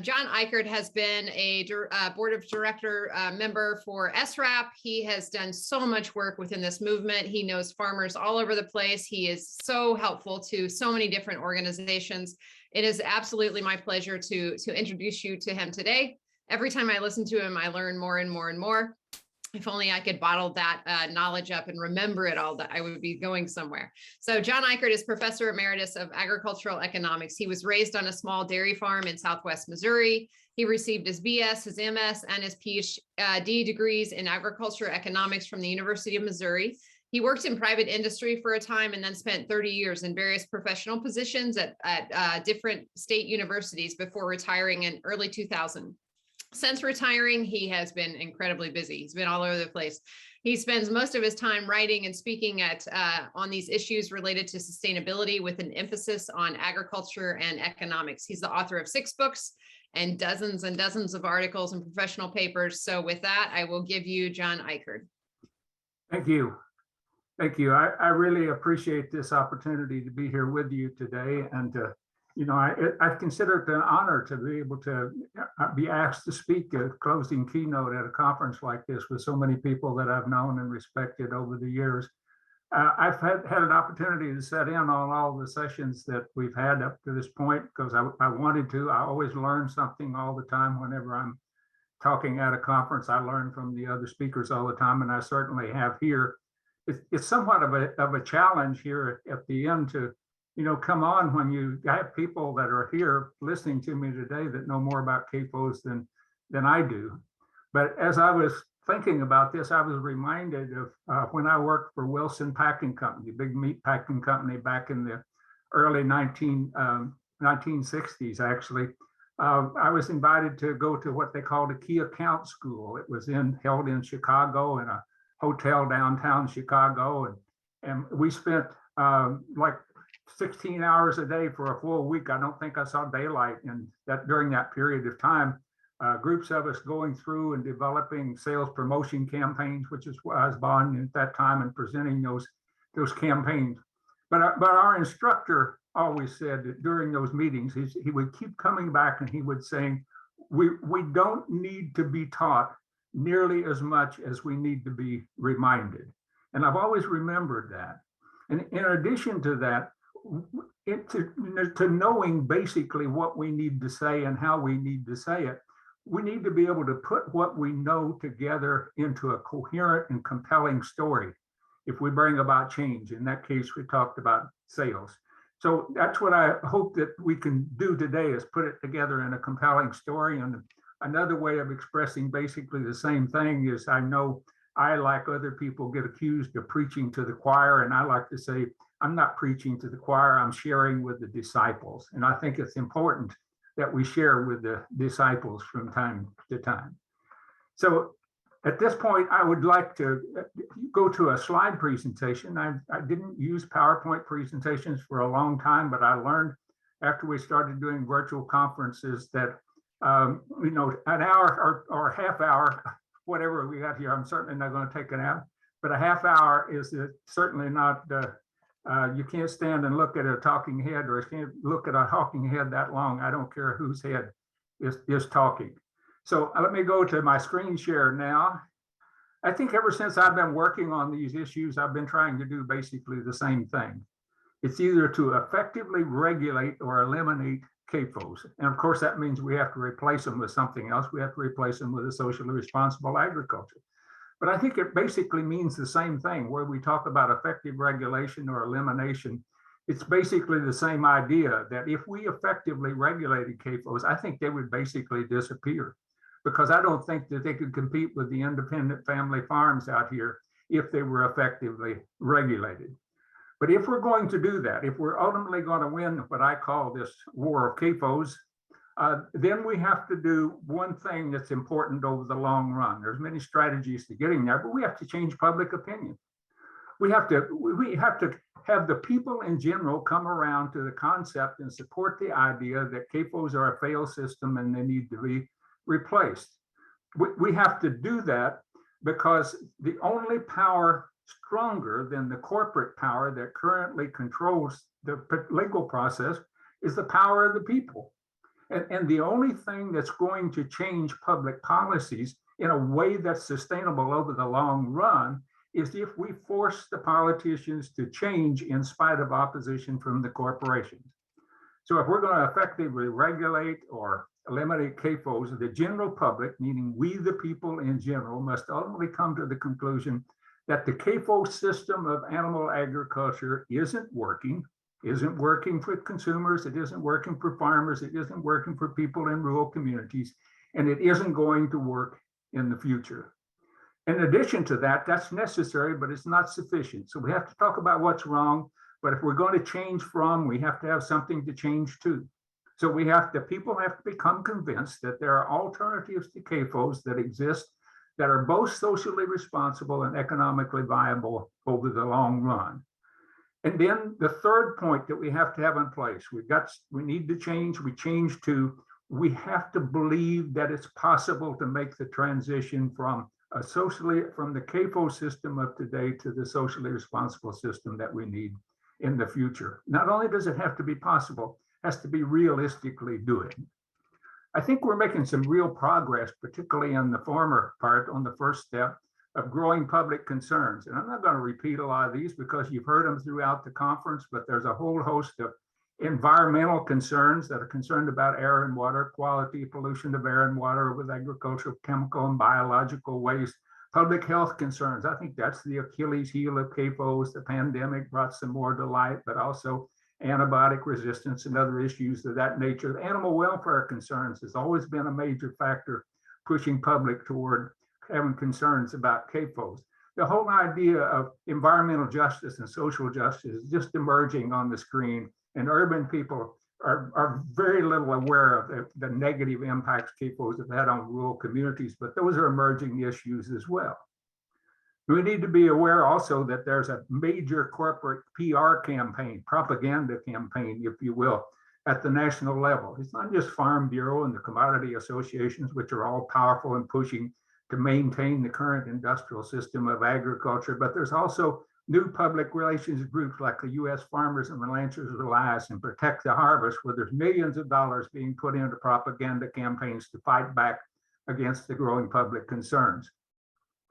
John Eichert has been a board of director member for SRAP. He has done so much work within this movement. He knows farmers all over the place. He is so helpful to so many different organizations. It is absolutely my pleasure to introduce you to him today. Every time I listen to him, I learn more and more and more. If only I could bottle that knowledge up and remember it all, that I would be going somewhere. So John Eichert is Professor Emeritus of Agricultural Economics. He was raised on a small dairy farm in Southwest Missouri. He received his BS, his MS, and his PhD degrees in agricultural economics from the University of Missouri. He worked in private industry for a time and then spent 30 years in various professional positions at different state universities before retiring in early 2000. Since retiring, he has been incredibly busy. He's been all over the place. He spends most of his time writing and speaking on these issues related to sustainability with an emphasis on agriculture and economics. He's the author of 6 books and dozens of articles and professional papers. So with that, I will give you John Eichert. Thank you. Thank you. I really appreciate this opportunity to be here with you today, and I consider it an honor to be able to be asked to speak a closing keynote at a conference like this with so many people that I've known and respected over the years. I've had an opportunity to sit in on all the sessions that we've had up to this point because I wanted to. I always learn something all the time whenever I'm talking at a conference. I learn from the other speakers all the time, and I certainly have here. It's somewhat of a challenge here at the end to come on when you have people that are here listening to me today that know more about CAFOs than I do. But as I was thinking about this, I was reminded of when I worked for Wilson Packing Company, big meat packing company back in the early 1960s, actually. I was invited to go to what they called a key account school. It was held in Chicago in a hotel downtown Chicago. And we spent like 16 hours a day for a full week. I don't think I saw daylight during that period of time. Groups of us going through and developing sales promotion campaigns, which is what I was on at that time, and presenting those campaigns. But our instructor always said that during those meetings, he would keep coming back and he would say, we don't need to be taught nearly as much as we need to be reminded. And I've always remembered that. And in addition to that, to knowing basically what we need to say and how we need to say it, we need to be able to put what we know together into a coherent and compelling story if we bring about change. In that case, we talked about sales. So that's what I hope that we can do today, is put it together in a compelling story. And another way of expressing basically the same thing is, I know I, like other people, get accused of preaching to the choir, and I like to say, I'm not preaching to the choir, I'm sharing with the disciples. And I think it's important that we share with the disciples from time to time. So at this point, I would like to go to a slide presentation. I didn't use PowerPoint presentations for a long time, but I learned after we started doing virtual conferences that, an hour or half hour, whatever we got here, I'm certainly not going to take an hour, but a half hour is certainly not, you can't stand and look at a talking head, or you can't look at a talking head that long. I don't care whose head is talking. So let me go to my screen share now. I think ever since I've been working on these issues, I've been trying to do basically the same thing. It's either to effectively regulate or eliminate CAFOs. And of course, that means we have to replace them with something else. We have to replace them with a socially responsible agriculture. But I think it basically means the same thing. Where we talk about effective regulation or elimination, it's basically the same idea, that if we effectively regulated CAFOs, I think they would basically disappear, because I don't think that they could compete with the independent family farms out here if they were effectively regulated. But if we're going to do that, if we're ultimately going to win what I call this war of CAFOs, then we have to do one thing that's important over the long run. There's many strategies to getting there, but we have to change public opinion. We have to have the people in general come around to the concept and support the idea that CAFOs are a failed system and they need to be replaced. We have to do that because the only power stronger than the corporate power that currently controls the legal process is the power of the people. And the only thing that's going to change public policies in a way that's sustainable over the long run is if we force the politicians to change in spite of opposition from the corporations. So if we're going to effectively regulate or eliminate CAFOs, the general public, meaning we the people in general, must ultimately come to the conclusion that the CAFO system of animal agriculture isn't working for consumers, it isn't working for farmers, it isn't working for people in rural communities, and it isn't going to work in the future. In addition to that, that's necessary, but it's not sufficient. So we have to talk about what's wrong, but if we're going to change from, we have to have something to change to. So people have to become convinced that there are alternatives to CAFOs that exist that are both socially responsible and economically viable over the long run. And then the third point that we have to have in place, we need to change, we have to believe that it's possible to make the transition from the CAFO system of today to the socially responsible system that we need in the future. Not only does it have to be possible, it has to be realistically doable. I think we're making some real progress, particularly in the former part, on the first step of growing public concerns. And I'm not going to repeat a lot of these because you've heard them throughout the conference, but there's a whole host of environmental concerns that are concerned about air and water quality, pollution of air and water with agricultural, chemical, and biological waste, public health concerns. I think that's the Achilles heel of CAFOs. The pandemic brought some more to light, but also antibiotic resistance and other issues of that nature. Animal welfare concerns has always been a major factor pushing public toward having concerns about CAFOs. The whole idea of environmental justice and social justice is just emerging on the screen, and urban people are very little aware of the negative impacts CAFOs have had on rural communities, but those are emerging issues as well. We need to be aware also that there's a major corporate PR campaign, propaganda campaign, if you will, at the national level. It's not just Farm Bureau and the commodity associations, which are all powerful in pushing to maintain the current industrial system of agriculture, but there's also new public relations groups like the U.S. Farmers and Ranchers Alliance and Protect the Harvest, where there's millions of dollars being put into propaganda campaigns to fight back against the growing public concerns.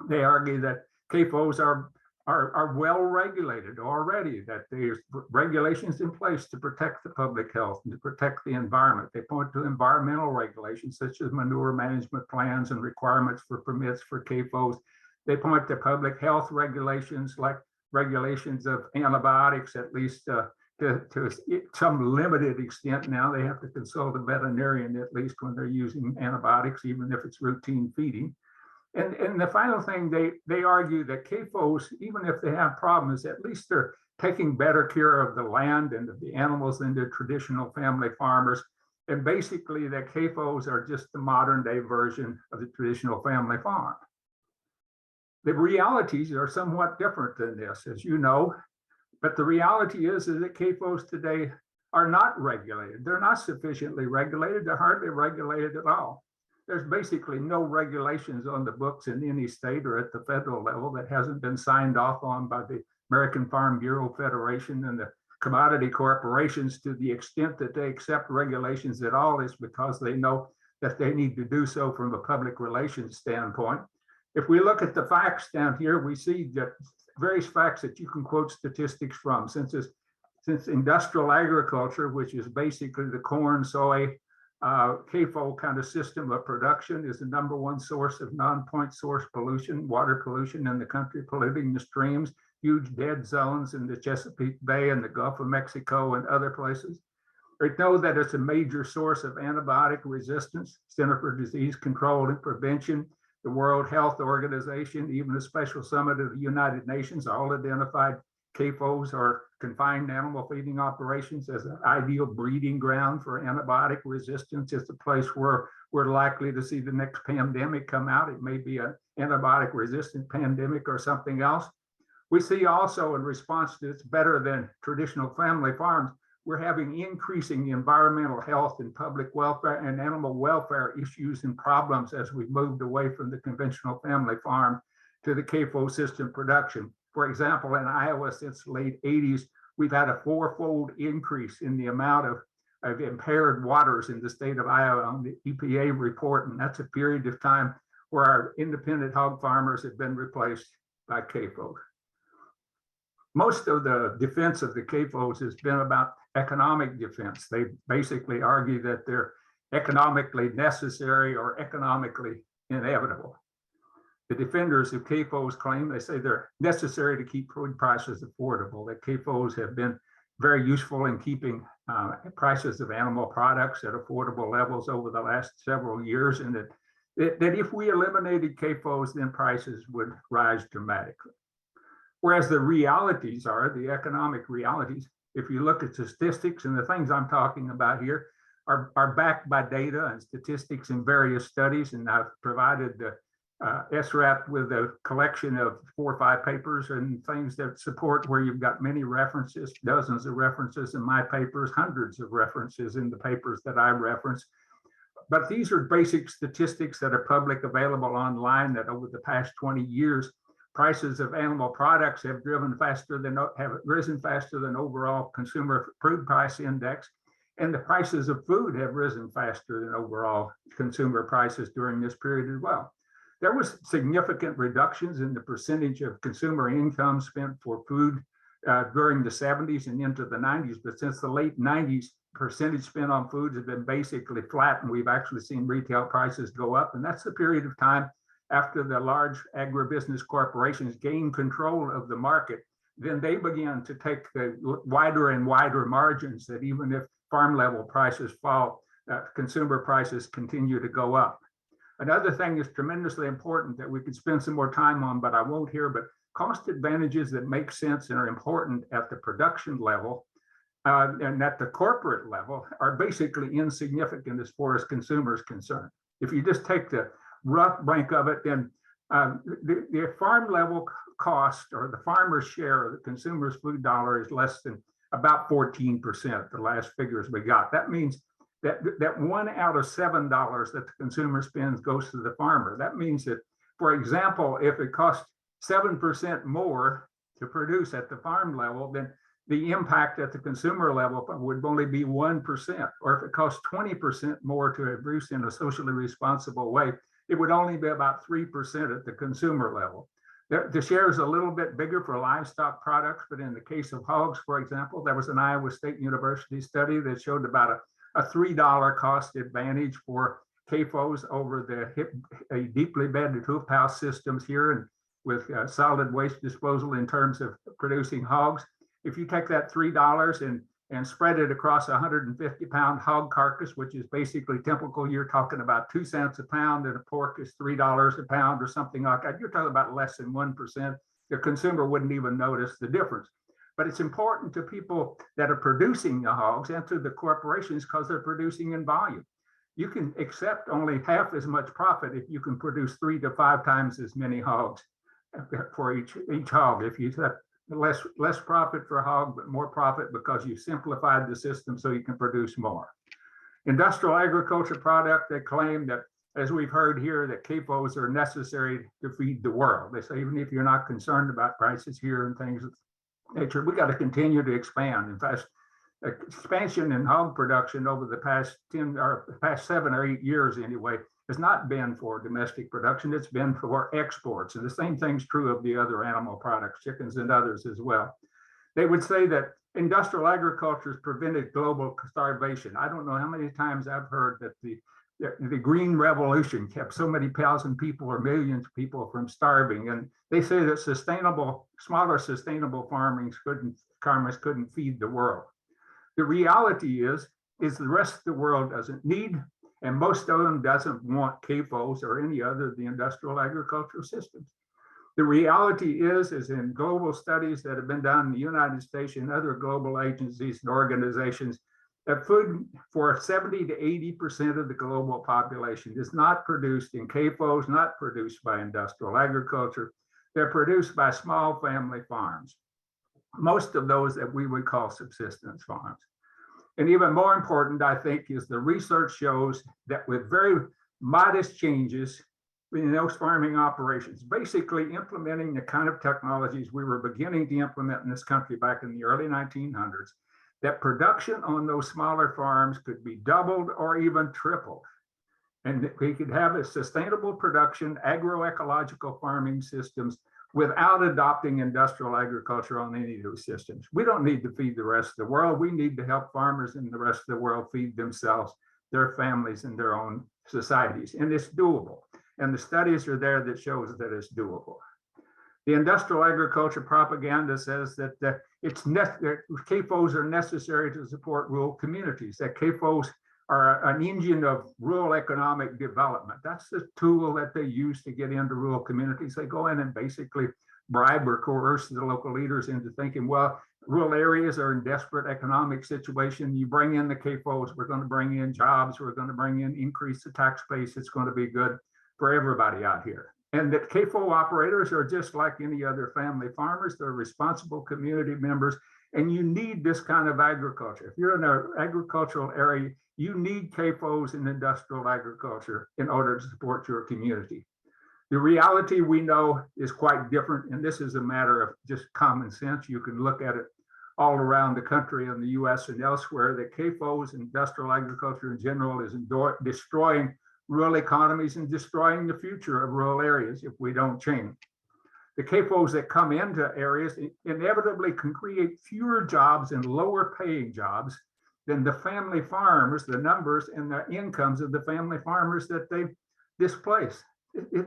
They argue that CAFOs are well regulated already, that there's regulations in place to protect the public health and to protect the environment. They point to environmental regulations such as manure management plans and requirements for permits for CAFOs. They point to public health regulations like regulations of antibiotics, at least to some limited extent. Now they have to consult a veterinarian at least when they're using antibiotics, even if it's routine feeding. And the final thing, they argue that CAFOs, even if they have problems, at least they're taking better care of the land and of the animals than the traditional family farmers. And basically, that CAFOs are just the modern day version of the traditional family farm. The realities are somewhat different than this, as you know, but the reality is that CAFOs today are not regulated. They're not sufficiently regulated. They're hardly regulated at all. There's basically no regulations on the books in any state or at the federal level that hasn't been signed off on by the American Farm Bureau Federation and the commodity corporations. To the extent that they accept regulations at all is because they know that they need to do so from a public relations standpoint. If we look at the facts down here, we see that various facts that you can quote statistics from. Since industrial agriculture, which is basically the corn, soy, CAFO kind of system of production, is the #1 source of non-point source pollution, water pollution in the country, polluting the streams, huge dead zones in the Chesapeake Bay and the Gulf of Mexico and other places. We know that it's a major source of antibiotic resistance. Center for Disease Control and Prevention, the World Health Organization, even a special summit of the United Nations, all identified CAFOs or confined animal feeding operations as an ideal breeding ground for antibiotic resistance. It's a place where we're likely to see the next pandemic come out. It may be an antibiotic resistant pandemic or something else. We see also in response to it's better than traditional family farms, we're having increasing environmental health and public welfare and animal welfare issues and problems as we've moved away from the conventional family farm to the CAFO system production. For example, in Iowa since the late 80s, we've had a 4-fold increase in the amount of of impaired waters in the state of Iowa on the EPA report, and that's a period of time where our independent hog farmers have been replaced by CAFOs. Most of the defense of the CAFOs has been about economic defense. They basically argue that they're economically necessary or economically inevitable. The defenders of CAFOs claim, they say they're necessary to keep food prices affordable, that CAFOs have been very useful in keeping prices of animal products at affordable levels over the last several years, and that if we eliminated CAFOs, then prices would rise dramatically. Whereas the realities are, the economic realities, if you look at statistics, and the things I'm talking about here are backed by data and statistics in various studies, and I've provided the SRAP with a collection of 4 or 5 papers and things that support where you've got many references, dozens of references in my papers, hundreds of references in the papers that I reference. But these are basic statistics that are public, available online, that over the past 20 years, prices of animal products have risen faster than overall consumer food price index, and the prices of food have risen faster than overall consumer prices during this period as well. There was significant reductions in the percentage of consumer income spent for food during the 70s and into the 90s, but since the late 90s, percentage spent on foods have been basically flat, and we've actually seen retail prices go up, and that's the period of time after the large agribusiness corporations gained control of the market. Then they began to take the wider and wider margins that even if farm level prices fall, consumer prices continue to go up. Another thing is tremendously important that we could spend some more time on, but I won't here, but cost advantages that make sense and are important at the production level and at the corporate level are basically insignificant as far as consumers concerned. If you just take the rough rank of it, then the farm level cost, or the farmer's share of the consumer's food dollar, is less than about 14%, the last figures we got. That means that 1 out of $7 that the consumer spends goes to the farmer. That means that, for example, if it costs 7% more to produce at the farm level, then the impact at the consumer level would only be 1%. Or if it costs 20% more to produce in a socially responsible way, it would only be about 3% at the consumer level. The share is a little bit bigger for livestock products, but in the case of hogs, for example, there was an Iowa State University study that showed about a $3 cost advantage for CAFOs over the deeply bedded hoof house systems here, and with solid waste disposal in terms of producing hogs. If you take that $3 and spread it across a 150-pound hog carcass, which is basically typical, you're talking about 2 cents a pound, and a pork is $3 a pound or something like that. You're talking about less than 1%. The consumer wouldn't even notice the difference. But it's important to people that are producing the hogs and to the corporations because they're producing in volume. You can accept only half as much profit if you can produce 3 to 5 times as many hogs for each hog. If you have less profit for a hog, but more profit because you simplified the system so you can produce more. Industrial agriculture product, they claim that, as we've heard here, that CAFOs are necessary to feed the world. They say even if you're not concerned about prices here and things of nature, we got to continue to expand. In fact, expansion in hog production over the past 7 or 8 years anyway has not been for domestic production, it's been for exports. And the same thing's true of the other animal products, chickens and others as well. They would say that industrial agriculture has prevented global starvation. I don't know how many times I've heard that the Green Revolution kept so many thousand people or millions of people from starving. And they say that smaller sustainable farmers couldn't feed the world. The reality is the rest of the world doesn't need, and most of them doesn't want CAFOs or any other of the industrial agricultural systems. The reality is in global studies that have been done in the United States and other global agencies and organizations, that food for 70 to 80% of the global population is not produced in CAFOs, not produced by industrial agriculture. They're produced by small family farms, most of those that we would call subsistence farms. And even more important, I think, is the research shows that with very modest changes in those farming operations, basically implementing the kind of technologies we were beginning to implement in this country back in the early 1900s, that production on those smaller farms could be doubled or even tripled. And we could have a sustainable production, agroecological farming systems without adopting industrial agriculture on any of those systems. We don't need to feed the rest of the world. We need to help farmers in the rest of the world feed themselves, their families, and their own societies. And it's doable. And the studies are there that shows that it's doable. The industrial agriculture propaganda says that CAFOs are necessary to support rural communities, that CAFOs are an engine of rural economic development. That's the tool that they use to get into rural communities. They go in and basically bribe or coerce the local leaders into thinking, well, rural areas are in desperate economic situation. You bring in the CAFOs, we're going to bring in jobs, we're going to bring in increase the tax base. It's going to be good for everybody out here. And that CAFO operators are just like any other family farmers. They're responsible community members, and you need this kind of agriculture. If you're in an agricultural area, you need CAFOs in industrial agriculture in order to support your community. The reality we know is quite different, and this is a matter of just common sense. You can look at it all around the country in the US and elsewhere, that CAFOs, industrial agriculture in general, is destroying rural economies and destroying the future of rural areas if we don't change. The CAFOs that come into areas inevitably can create fewer jobs and lower paying jobs than the family farmers, the numbers and the incomes of the family farmers that they displace.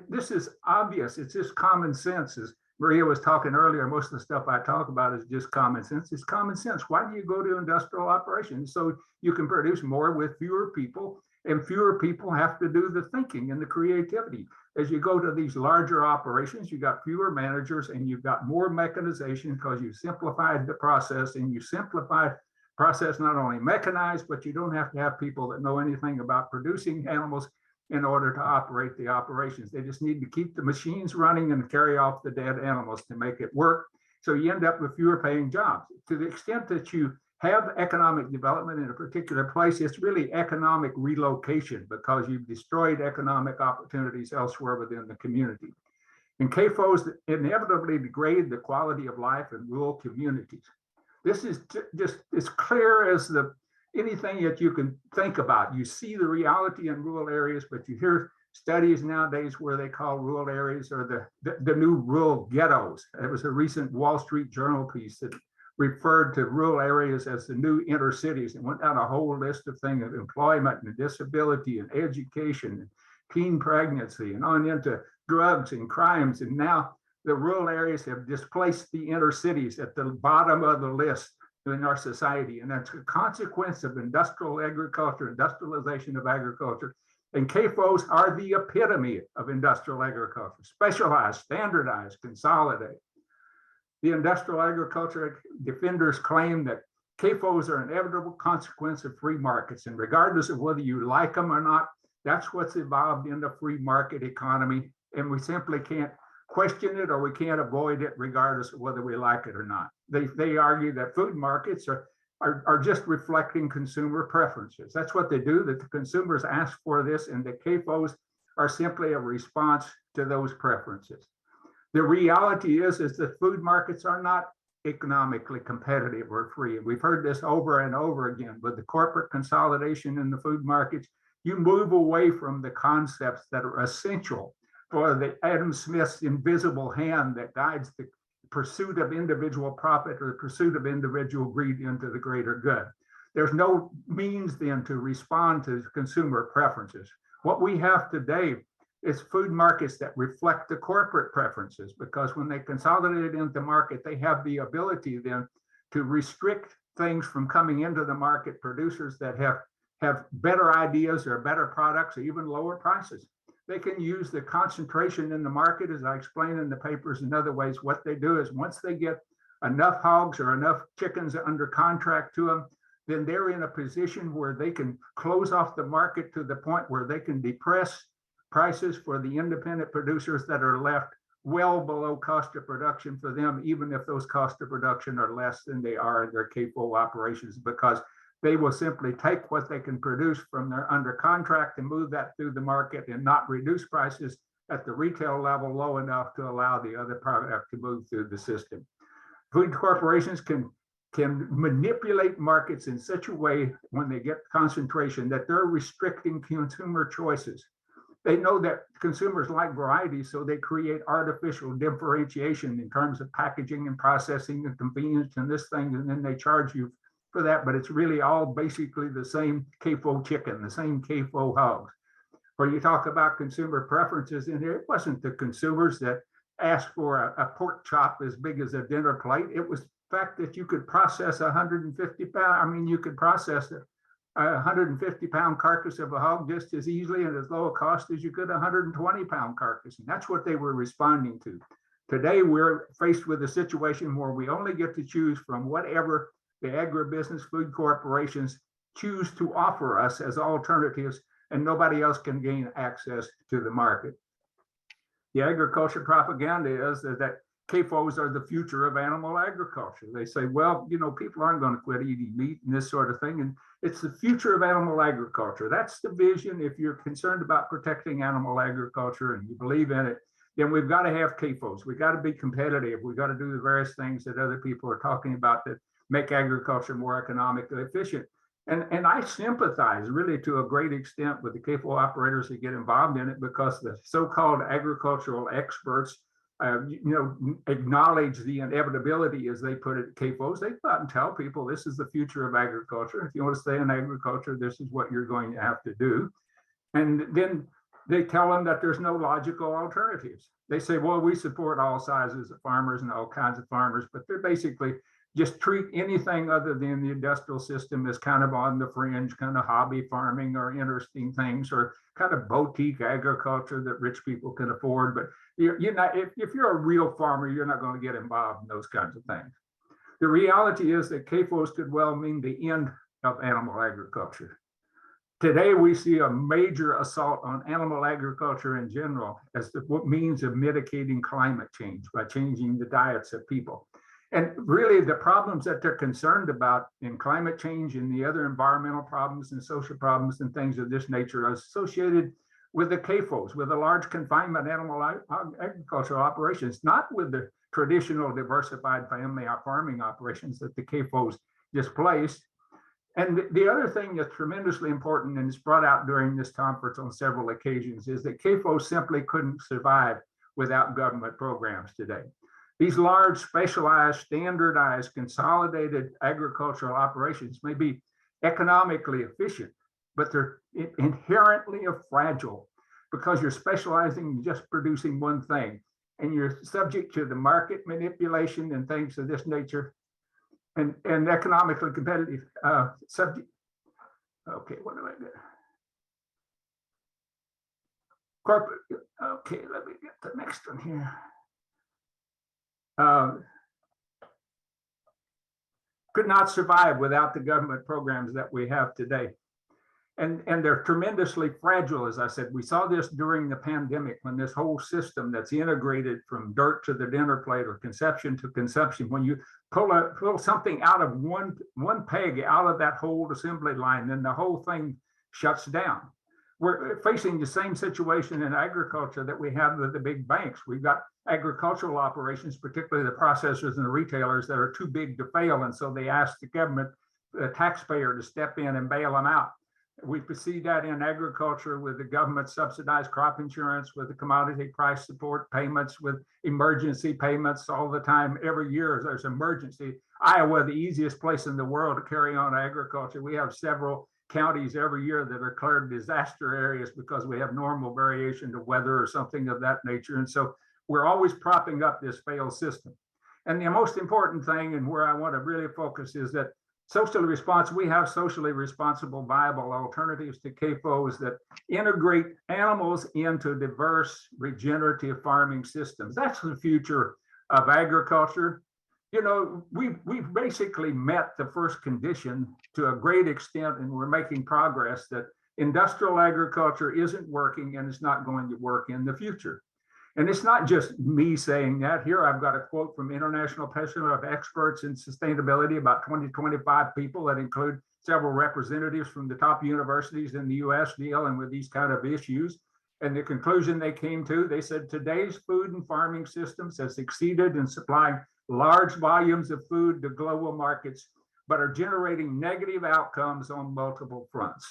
This is obvious. It's just common sense. As Maria was talking earlier, most of the stuff I talk about is just common sense. It's common sense. Why do you go to industrial operations? So you can produce more with fewer people, and fewer people have to do the thinking and the creativity. As you go to these larger operations, you got fewer managers and you've got more mechanization because you simplified the process, and you simplified process not only mechanized, but you don't have to have people that know anything about producing animals in order to operate the operations. They just need to keep the machines running and carry off the dead animals to make it work. So you end up with fewer paying jobs. To the extent that you have economic development in a particular place, it's really economic relocation because you've destroyed economic opportunities elsewhere within the community. And CAFOs inevitably degrade the quality of life in rural communities. This is just as clear as anything that you can think about. You see the reality in rural areas, but you hear studies nowadays where they call rural areas or the new rural ghettos. There was a recent Wall Street Journal piece that referred to rural areas as the new inner cities and went down a whole list of things of employment and disability and education and teen pregnancy and on into drugs and crimes. And now the rural areas have displaced the inner cities at the bottom of the list in our society. And that's a consequence of industrial agriculture, industrialization of agriculture. And CAFOs are the epitome of industrial agriculture: specialize, standardize, consolidate. The industrial agriculture defenders claim that CAFOs are an inevitable consequence of free markets. And regardless of whether you like them or not, that's what's evolved in the free market economy. And we simply can't question it, or we can't avoid it regardless of whether we like it or not. They argue that food markets are just reflecting consumer preferences. That's what they do, that the consumers ask for this, and the CAFOs are simply a response to those preferences. The reality is that food markets are not economically competitive or free. And we've heard this over and over again. With the corporate consolidation in the food markets, you move away from the concepts that are essential for the Adam Smith's invisible hand that guides the pursuit of individual profit or the pursuit of individual greed into the greater good. There's no means then to respond to consumer preferences. What we have today is food markets that reflect the corporate preferences, because when they consolidate into the market, they have the ability then to restrict things from coming into the market, producers that have better ideas or better products or even lower prices. They can use the concentration in the market, as I explain in the papers and other ways. What they do is once they get enough hogs or enough chickens under contract to them, then they're in a position where they can close off the market to the point where they can depress prices for the independent producers that are left well below cost of production for them, even if those costs of production are less than they are in their CAFO operations, because they will simply take what they can produce from their under contract and move that through the market and not reduce prices at the retail level low enough to allow the other product to move through the system. Food corporations can can manipulate markets in such a way when they get concentration that they're restricting consumer choices. They know that consumers like variety, so they create artificial differentiation in terms of packaging and processing and convenience and this thing, and then they charge you for that, but it's really all basically the same CAFO chicken, the same CAFO hogs. When you talk about consumer preferences in here, it wasn't the consumers that asked for a pork chop as big as a dinner plate. It was the fact that you could process 150 pound, I mean, you could process a 150-pound carcass of a hog just as easily and as low a cost as you could a 120-pound carcass. And that's what they were responding to. Today, we're faced with a situation where we only get to choose from whatever the agribusiness food corporations choose to offer us as alternatives, and nobody else can gain access to the market. The agriculture propaganda is that CAFOs are the future of animal agriculture. They say, well, you know, people aren't going to quit eating meat and this sort of thing. And it's the future of animal agriculture. That's the vision. If you're concerned about protecting animal agriculture and you believe in it, then we've got to have CAFOs. We've got to be competitive. We've got to do the various things that other people are talking about that make agriculture more economically efficient. And I sympathize really to a great extent with the CAFO operators that get involved in it, because the so-called agricultural experts, acknowledge the inevitability, as they put it, CAFOs. They go out and tell people this is the future of agriculture. If you want to stay in agriculture, this is what you're going to have to do. And then they tell them that there's no logical alternatives. They say, well, we support all sizes of farmers and all kinds of farmers, but they're basically just treat anything other than the industrial system as kind of on the fringe, kind of hobby farming or interesting things, or kind of boutique agriculture that rich people can afford. But you're not, if you're a real farmer, you're not going to get involved in those kinds of things. The reality is that CAFOs could well mean the end of animal agriculture. Today, we see a major assault on animal agriculture in general as the means of mitigating climate change by changing the diets of people. And really, the problems that they're concerned about in climate change and the other environmental problems and social problems and things of this nature are associated with the CAFOs, with the large confinement animal agricultural operations, not with the traditional diversified family farming operations that the CAFOs displaced. And the other thing that's tremendously important, and it's brought out during this conference on several occasions, is that CAFOs simply couldn't survive without government programs today. These large, specialized, standardized, consolidated agricultural operations may be economically efficient, but they're inherently fragile because you're specializing in just producing one thing, and you're subject to the market manipulation and things of this nature, and economically competitive subject. Okay, what do I get? Corporate. Okay, let me get the next one here. Could not survive without the government programs that we have today. And they're tremendously fragile, as I said. We saw this during the pandemic, when this whole system that's integrated from dirt to the dinner plate or conception to consumption, when you pull something out of one peg out of that whole assembly line, then the whole thing shuts down. We're facing the same situation in agriculture that we have with the big banks. We've got agricultural operations, particularly the processors and the retailers, that are too big to fail. And so they ask the government, the taxpayer, to step in and bail them out. We see that in agriculture with the government subsidized crop insurance, with the commodity price support payments, with emergency payments all the time. Every year there's emergency. Iowa, the easiest place in the world to carry on agriculture. We have several counties every year that are declared disaster areas because we have normal variation to weather or something of that nature. And so we're always propping up this failed system. And the most important thing, and where I want to really focus, is that we have socially responsible, viable alternatives to CAFOs that integrate animals into diverse regenerative farming systems. That's the future of agriculture. You know, we've basically met the first condition to a great extent, and we're making progress that industrial agriculture isn't working and it's not going to work in the future. And it's not just me saying that. Here I've got a quote from International Panel of Experts in Sustainability, about 25 people that include several representatives from the top universities in the US dealing with these kind of issues. And the conclusion they came to, they said, today's food and farming systems have succeeded in supplying large volumes of food to global markets, but are generating negative outcomes on multiple fronts,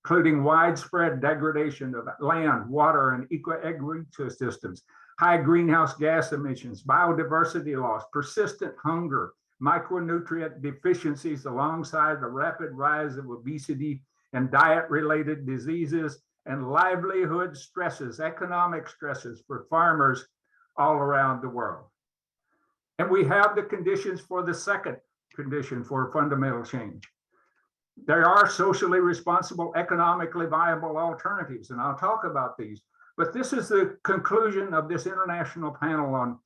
including widespread degradation of land, water, and ecosystems, high greenhouse gas emissions, biodiversity loss, persistent hunger, micronutrient deficiencies, alongside the rapid rise of obesity and diet-related diseases, and livelihood stresses, economic stresses for farmers all around the world. And we have the conditions for the second condition for fundamental change. There are socially responsible, economically viable alternatives, and I'll talk about these. But this is the conclusion of this international panel on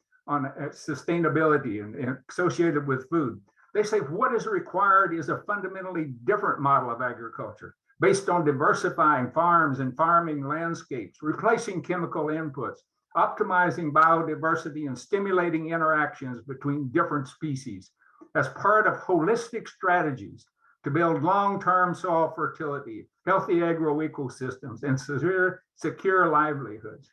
sustainability and associated with food. They say what is required is a fundamentally different model of agriculture based on diversifying farms and farming landscapes, replacing chemical inputs, optimizing biodiversity, and stimulating interactions between different species as part of holistic strategies to build long-term soil fertility, healthy agroecosystems, and secure livelihoods.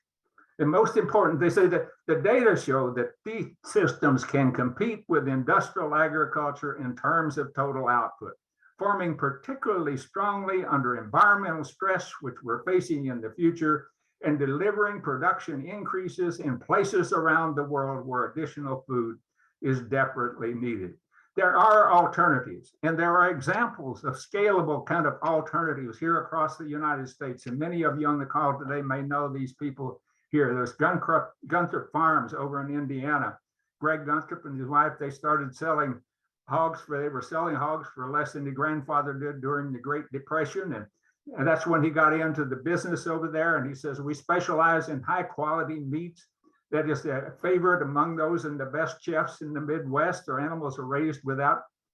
And most important, they say that the data show that these systems can compete with industrial agriculture in terms of total output, forming particularly strongly under environmental stress, which we're facing in the future, and delivering production increases in places around the world where additional food is desperately needed. There are alternatives, and there are examples of scalable kind of alternatives here across the United States. And many of you on the call today may know these people here. There's Gunther Farms over in Indiana. Greg Gunther and his wife, they started selling hogs they were selling hogs for less than the grandfather did during the Great Depression. And that's when he got into the business over there. And he says, we specialize in high quality meats. That is a favorite among those and the best chefs in the Midwest. Their animals are raised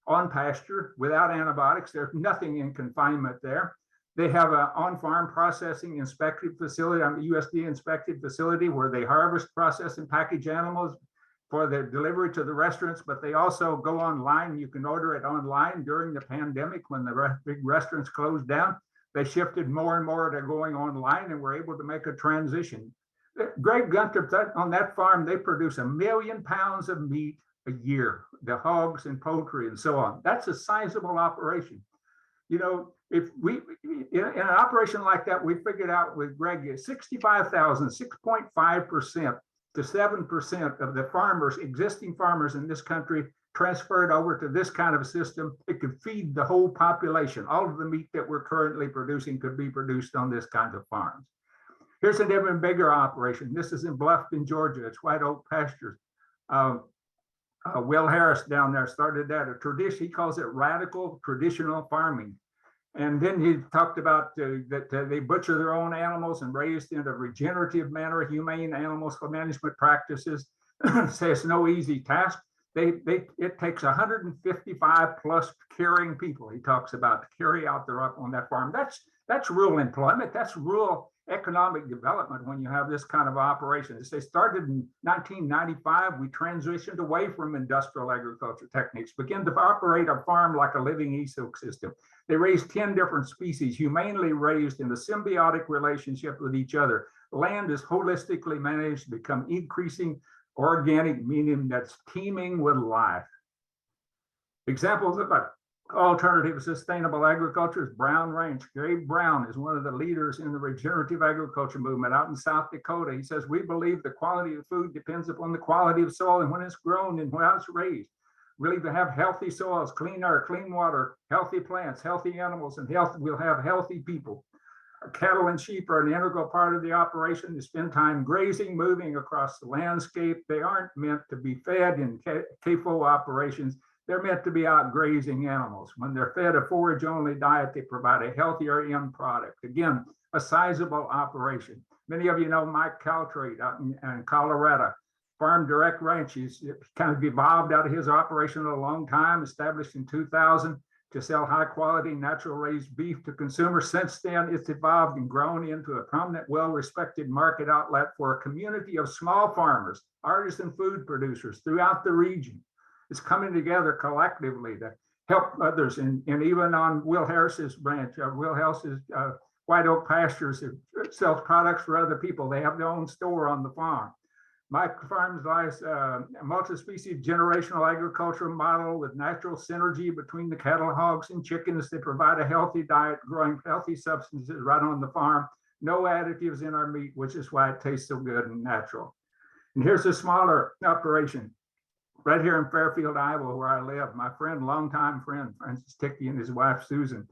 on pasture, without antibiotics. There's nothing in confinement there. They have an on-farm processing inspected facility, USDA inspected facility, where they harvest, process, and package animals for the delivery to the restaurants, but they also go online. You can order it online. During the pandemic, when the big restaurants closed down, they shifted more and more to going online and were able to make a transition. Greg Gunther, on that farm, they produce 1 million pounds of meat a year, the hogs and poultry and so on. That's a sizable operation. You know, if we, in an operation like that, we figured out with Greg, 65,000, 6.5% to 7% of the farmers, existing farmers in this country, transferred over to this kind of system. It could feed the whole population. All of the meat that we're currently producing could be produced on this kind of farms. Here's an even bigger operation. This is in Bluffton, Georgia. It's White Oak Pastures. Will Harris down there started that, a tradition. He calls it radical traditional farming. And then he talked about that they butcher their own animals and raised in a regenerative manner, humane animal management practices. Say it's no easy task. It takes 155 plus caring people, he talks about, to carry out their up on that farm. That's rural employment. That's rural economic development when you have this kind of operation. They started in 1995. We transitioned away from industrial agriculture techniques, began to operate a farm like a living ecosystem. They raised 10 different species, humanely raised in a symbiotic relationship with each other. Land is holistically managed to become increasing organic, meaning that's teeming with life. Examples of alternative sustainable agriculture is Brown Ranch. Gabe Brown is one of the leaders in the regenerative agriculture movement out in South Dakota. He says, we believe the quality of food depends upon the quality of soil and when it's grown and how it's raised. We believe to have healthy soils, clean air, clean water, healthy plants, healthy animals, and we'll have healthy people. Cattle and sheep are an integral part of the operation. They spend time grazing, moving across the landscape. They aren't meant to be fed in CAFO operations. They're meant to be out grazing animals. When they're fed a forage-only diet, they provide a healthier end product. Again, a sizable operation. Many of you know Mike Caltrate out in Colorado. Farm Direct Ranch, he's kind of evolved out of his operation a long time, established in 2000 to sell high-quality, natural-raised beef to consumers. Since then, it's evolved and grown into a prominent, well-respected market outlet for a community of small farmers, artisan food producers throughout the region. It's coming together collectively to help others. And even on Will Harris's branch, Will Harris's White Oak Pastures, it sells products for other people. They have their own store on the farm. My farm lies a multi-species generational agriculture model with natural synergy between the cattle, hogs, and chickens. They provide a healthy diet, growing healthy substances right on the farm. No additives in our meat, which is why it tastes so good and natural. And here's a smaller operation right here in Fairfield, Iowa, where I live. My friend, longtime friend, Francis Tickey, and his wife, Susan,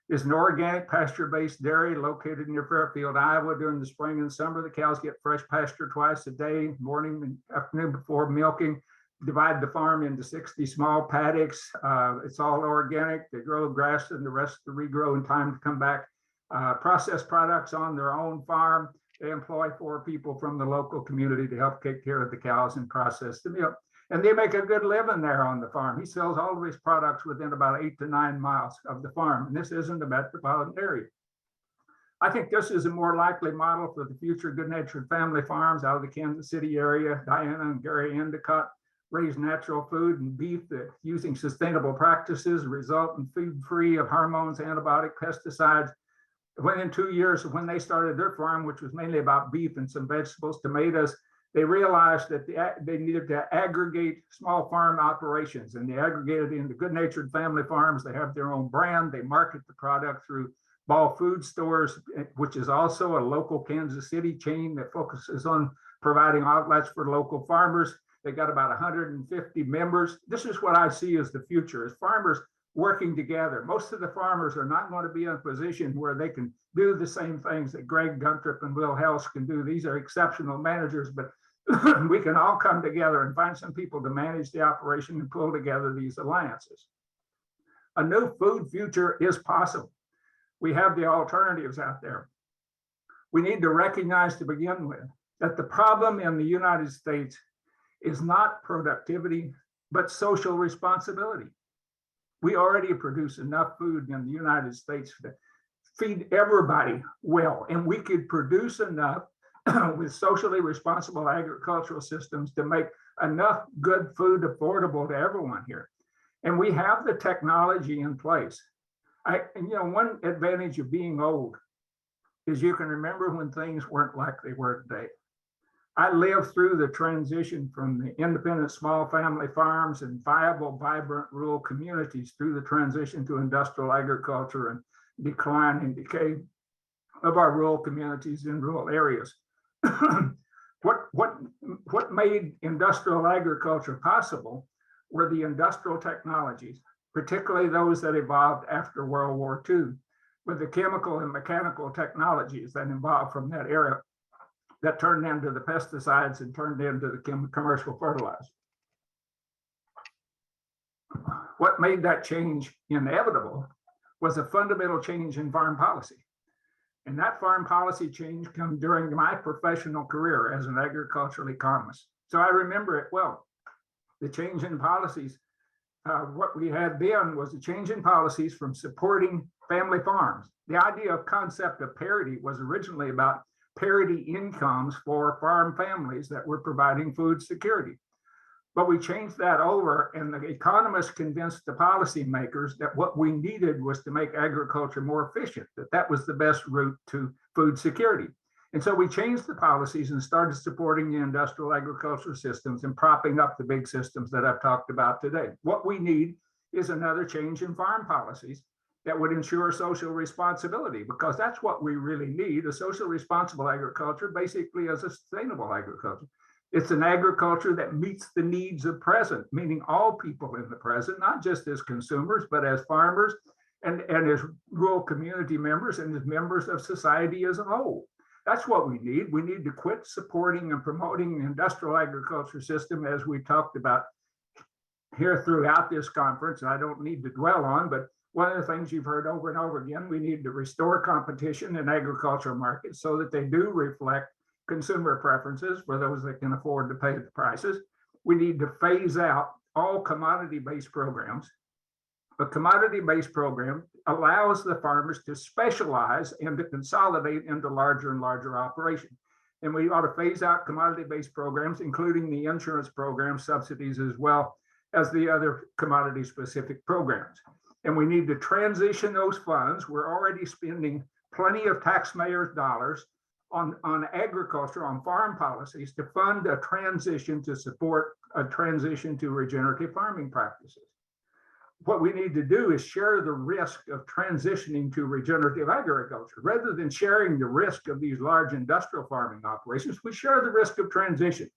is an organic pasture-based dairy located near Fairfield, Iowa. During the spring and summer, the cows get fresh pasture twice a day, morning and afternoon before milking. Divide the farm into 60 small paddocks. It's all organic. They grow grass and the rest to regrow in time to come back. Process products on their own farm. They employ 4 people from the local community to help take care of the cows and process the milk. And they make a good living there on the farm. He sells all of his products within about 8 to 9 miles of the farm. And this isn't a metropolitan area. I think this is a more likely model for the future good-natured family farms out of the Kansas City area. Diana and Gary Endicott raise natural food and beef that using sustainable practices result in food free of hormones, antibiotic, pesticides. Within 2 years of when they started their farm, which was mainly about beef and some vegetables, tomatoes, they realized that they needed to aggregate small farm operations, and they aggregated into good-natured family farms. They have their own brand. They market the product through Ball Food Stores, which is also a local Kansas City chain that focuses on providing outlets for local farmers. They got about 150 members. This is what I see as the future, is farmers working together. Most of the farmers are not going to be in a position where they can do the same things that Greg Guntrip and Will Helst can do. These are exceptional managers, but we can all come together and find some people to manage the operation and pull together these alliances. A new food future is possible. We have the alternatives out there. We need to recognize to begin with that the problem in the United States is not productivity, but social responsibility. We already produce enough food in the United States to feed everybody well, and we could produce enough with socially responsible agricultural systems to make enough good food affordable to everyone here. And we have the technology in place. One advantage of being old is you can remember when things weren't like they were today. I lived through the transition from the independent small family farms and viable, vibrant rural communities through the transition to industrial agriculture and decline and decay of our rural communities in rural areas. What made industrial agriculture possible were the industrial technologies, particularly those that evolved after World War II, with the chemical and mechanical technologies that evolved from that era that turned into the pesticides and turned into the commercial fertilizer. What made that change inevitable was a fundamental change in farm policy. And that farm policy change came during my professional career as an agricultural economist. So I remember it well. The change in policies, what we had then was a change in policies from supporting family farms. The idea of concept of parity was originally about parity incomes for farm families that were providing food security. But we changed that over, and the economists convinced the policymakers that what we needed was to make agriculture more efficient, that was the best route to food security. And so we changed the policies and started supporting the industrial agriculture systems and propping up the big systems that I've talked about today. What we need is another change in farm policies that would ensure social responsibility, because that's what we really need. A social responsible agriculture basically is a sustainable agriculture. It's an agriculture that meets the needs of present, meaning all people in the present, not just as consumers, but as farmers and as rural community members and as members of society as a whole. That's what we need. We need to quit supporting and promoting the industrial agriculture system, as we talked about here throughout this conference. I don't need to dwell on, but one of the things you've heard over and over again, we need to restore competition in agricultural markets so that they do reflect consumer preferences for those that can afford to pay the prices. We need to phase out all commodity-based programs. A commodity-based program allows the farmers to specialize and to consolidate into larger and larger operations. And we ought to phase out commodity-based programs, including the insurance program subsidies, as well as the other commodity-specific programs. And we need to transition those funds. We're already spending plenty of taxpayers' dollars on agriculture, on farm policies to fund a transition to support a transition to regenerative farming practices. What we need to do is share the risk of transitioning to regenerative agriculture. Rather than sharing the risk of these large industrial farming operations, we share the risk of transition.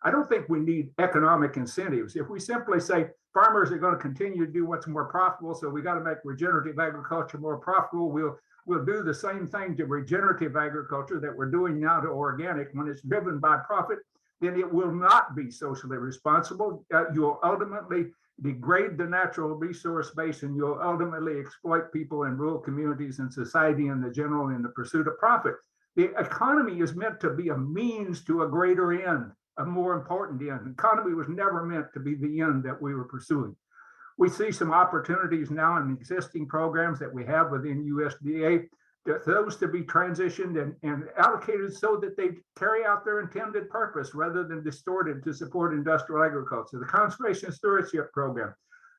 I don't think we need economic incentives. If we simply say farmers are going to continue to do what's more profitable, so we got to make regenerative agriculture more profitable, we'll do the same thing to regenerative agriculture that we're doing now to organic. When it's driven by profit, then it will not be socially responsible. You'll ultimately degrade the natural resource base, and you'll ultimately exploit people in rural communities and society in the general in the pursuit of profit. The economy is meant to be a means to a greater end, a more important end. The economy was never meant to be the end that we were pursuing. We see some opportunities now in existing programs that we have within USDA, those to be transitioned and allocated so that they carry out their intended purpose rather than distorted to support industrial agriculture. The Conservation Stewardship Program.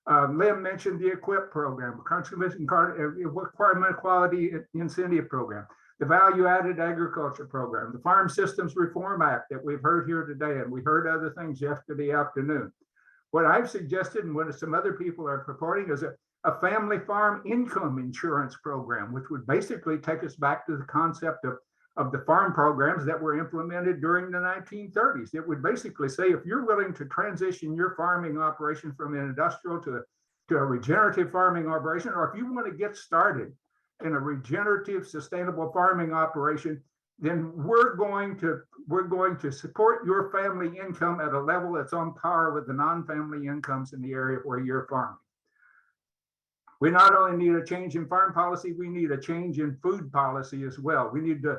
Lynn mentioned the EQIP program, Conservation Requirement Equality Incentive Program, the Value Added Agriculture Program, the Farm Systems Reform Act that we've heard here today, and we heard other things yesterday afternoon. What I've suggested and what some other people are purporting is a family farm income insurance program, which would basically take us back to the concept of the farm programs that were implemented during the 1930s. It would basically say, if you're willing to transition your farming operation from an industrial to a regenerative farming operation, or if you want to get started in a regenerative, sustainable farming operation, then we're going to support your family income at a level that's on par with the non-family incomes in the area where you're farming. We not only need a change in farm policy, we need a change in food policy as well. We need to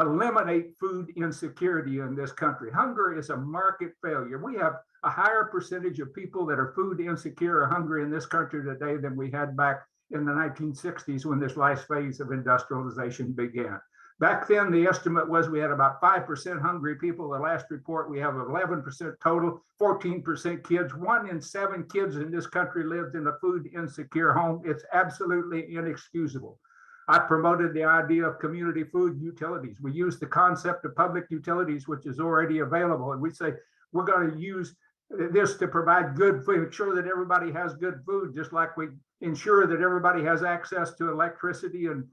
eliminate food insecurity in this country. Hunger is a market failure. We have a higher percentage of people that are food insecure or hungry in this country today than we had back in the 1960s when this last phase of industrialization began. Back then, the estimate was we had about 5% hungry people. The last report, we have 11% total, 14% kids. 1 in 7 kids in this country lived in a food insecure home. It's absolutely inexcusable. I promoted the idea of community food utilities. We use the concept of public utilities, which is already available. And we say, we're going to use this to provide good food, make sure that everybody has good food, just like we ensure that everybody has access to electricity and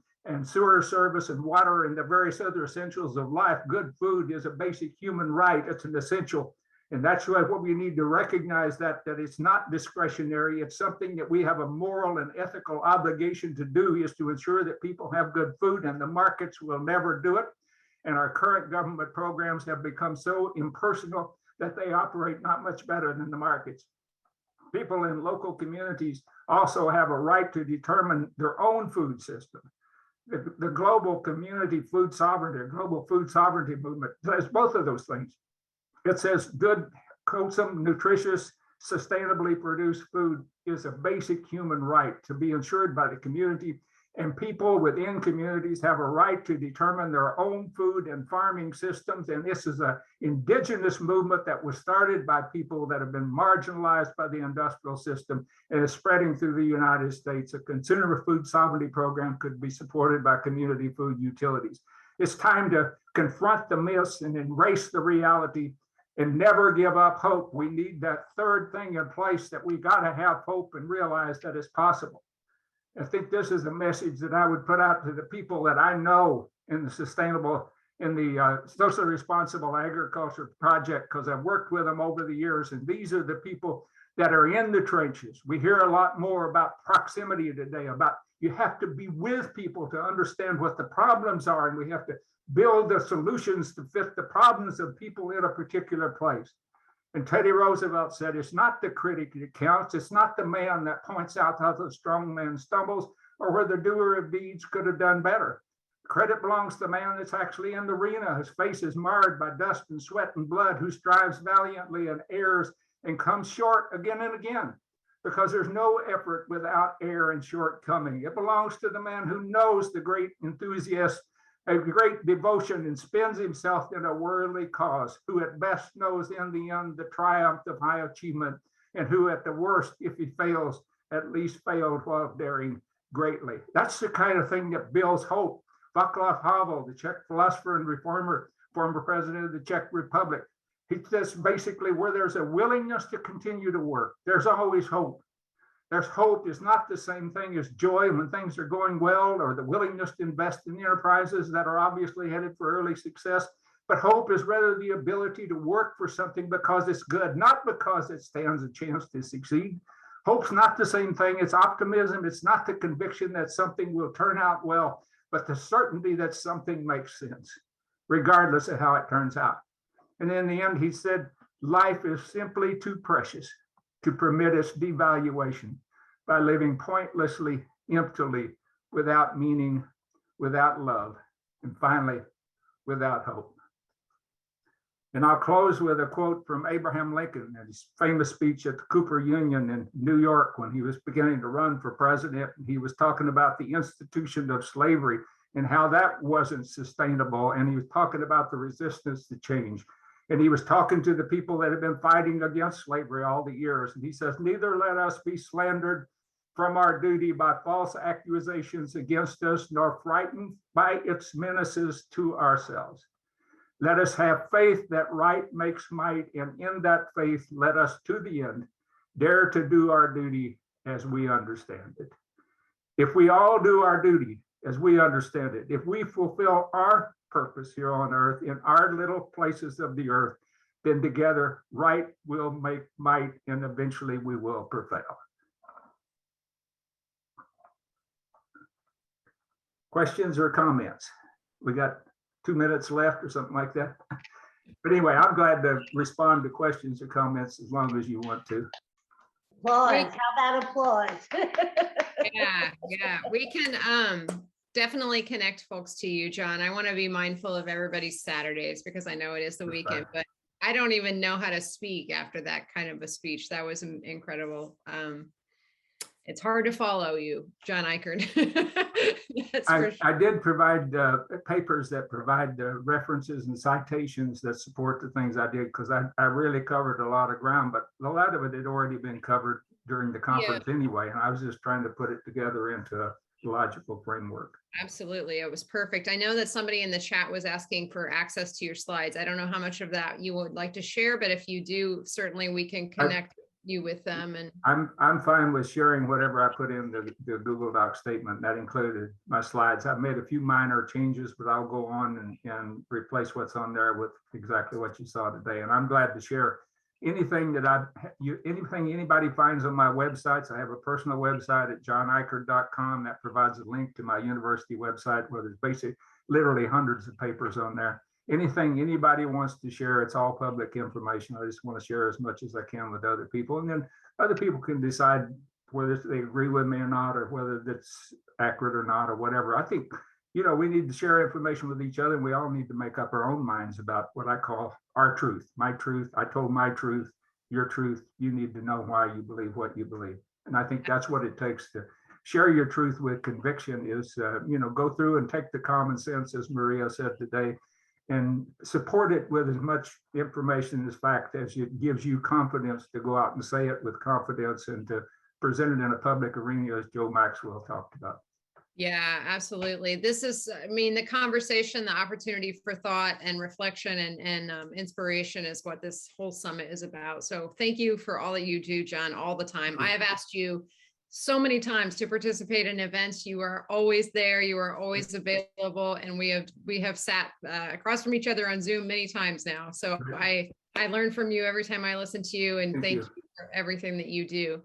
sewer service and water and the various other essentials of life. Good food is a basic human right. It's an essential. And that's what we need to recognize, that it's not discretionary. It's something that we have a moral and ethical obligation to do, is to ensure that people have good food, and the markets will never do it. And our current government programs have become so impersonal that they operate not much better than the markets. People in local communities also have a right to determine their own food system. The global community food sovereignty, global food sovereignty movement says both of those things. It says good, wholesome, nutritious, sustainably produced food is a basic human right to be ensured by the community, and people within communities have a right to determine their own food and farming systems. And this is an indigenous movement that was started by people that have been marginalized by the industrial system and is spreading through the United States. A consumer food sovereignty program could be supported by community food utilities. It's time to confront the myths and embrace the reality and never give up hope. We need that third thing in place, that we got to have hope and realize that it's possible. I think this is a message that I would put out to the people that I know in the socially responsible agriculture project, because I've worked with them over the years. And these are the people that are in the trenches. We hear a lot more about proximity today, about you have to be with people to understand what the problems are, and we have to build the solutions to fit the problems of people in a particular place. And Teddy Roosevelt said, it's not the critic that counts. It's not the man that points out how the strong man stumbles or where the doer of deeds could have done better. Credit belongs to the man that's actually in the arena. His face is marred by dust and sweat and blood, who strives valiantly and errs and comes short again and again, because there's no effort without error and shortcoming. It belongs to the man who knows the great enthusiast, a great devotion, and spends himself in a worldly cause, who at best knows in the end the triumph of high achievement, and who at the worst, if he fails, at least failed while daring greatly. That's the kind of thing that builds hope. Václav Havel, the Czech philosopher and reformer, former president of the Czech Republic. He says basically, where there's a willingness to continue to work, there's always hope. There's hope is not the same thing as joy when things are going well, or the willingness to invest in the enterprises that are obviously headed for early success. But hope is rather the ability to work for something because it's good, not because it stands a chance to succeed. Hope's not the same thing. It's optimism. It's not the conviction that something will turn out well, but the certainty that something makes sense, regardless of how it turns out. And in the end, he said, life is simply too precious to permit its devaluation by living pointlessly, emptily, without meaning, without love, and finally, without hope. And I'll close with a quote from Abraham Lincoln in his famous speech at the Cooper Union in New York when he was beginning to run for president. He was talking about the institution of slavery and how that wasn't sustainable. And he was talking about the resistance to change. And he was talking to the people that have been fighting against slavery all the years. And he says, neither let us be slandered from our duty by false accusations against us, nor frightened by its menaces to ourselves. Let us have faith that right makes might, and in that faith, let us to the end dare to do our duty as we understand it. If we all do our duty as we understand it, if we fulfill our purpose here on earth in our little places of the earth, then together right will make might, and eventually we will prevail. Questions or comments? We got 2 minutes left or something like that. But anyway, I'm glad to respond to questions or comments as long as you want to. Applause, how about applause? Yeah, we can definitely connect folks to you, John. I want to be mindful of everybody's Saturdays because I know it is the weekend, but I don't even know how to speak after that kind of a speech. That was incredible. It's hard to follow you, John Ikerd. I did provide papers that provide references and citations that support the things I did, because I really covered a lot of ground, but a lot of it had already been covered during the conference anyway. And I was just trying to put it together into a logical framework. Absolutely. It was perfect. I know that somebody in the chat was asking for access to your slides. I don't know how much of that you would like to share, but if you do, certainly we can connect you with them. And I'm fine with sharing whatever I put in the Google Doc statement. That included my slides. I've made a few minor changes, but I'll go on and replace what's on there with exactly what you saw today. And I'm glad to share anything that anything anybody finds on my websites. I have a personal website at johnikerd.com that provides a link to my university website where there's basically literally hundreds of papers on there. Anything anybody wants to share, it's all public information. I just want to share as much as I can with other people. And then other people can decide whether they agree with me or not, or whether that's accurate or not, or whatever. I think, we need to share information with each other, and we all need to make up our own minds about what I call our truth, my truth. I told my truth, your truth. You need to know why you believe what you believe. And I think that's what it takes to share your truth with conviction is, go through and take the common sense, as Maria said today, and support it with as much information as fact as it gives you confidence to go out and say it with confidence and to present it in a public arena, as Joe Maxwell talked about. Yeah, absolutely. This is, the conversation, the opportunity for thought and reflection and inspiration is what this whole summit is about. So thank you for all that you do, John, all the time. I have asked you so many times to participate in events. You are always there. You are always available. And we have sat across from each other on Zoom many times now. So I learn from you every time I listen to you, and thank you for everything that you do.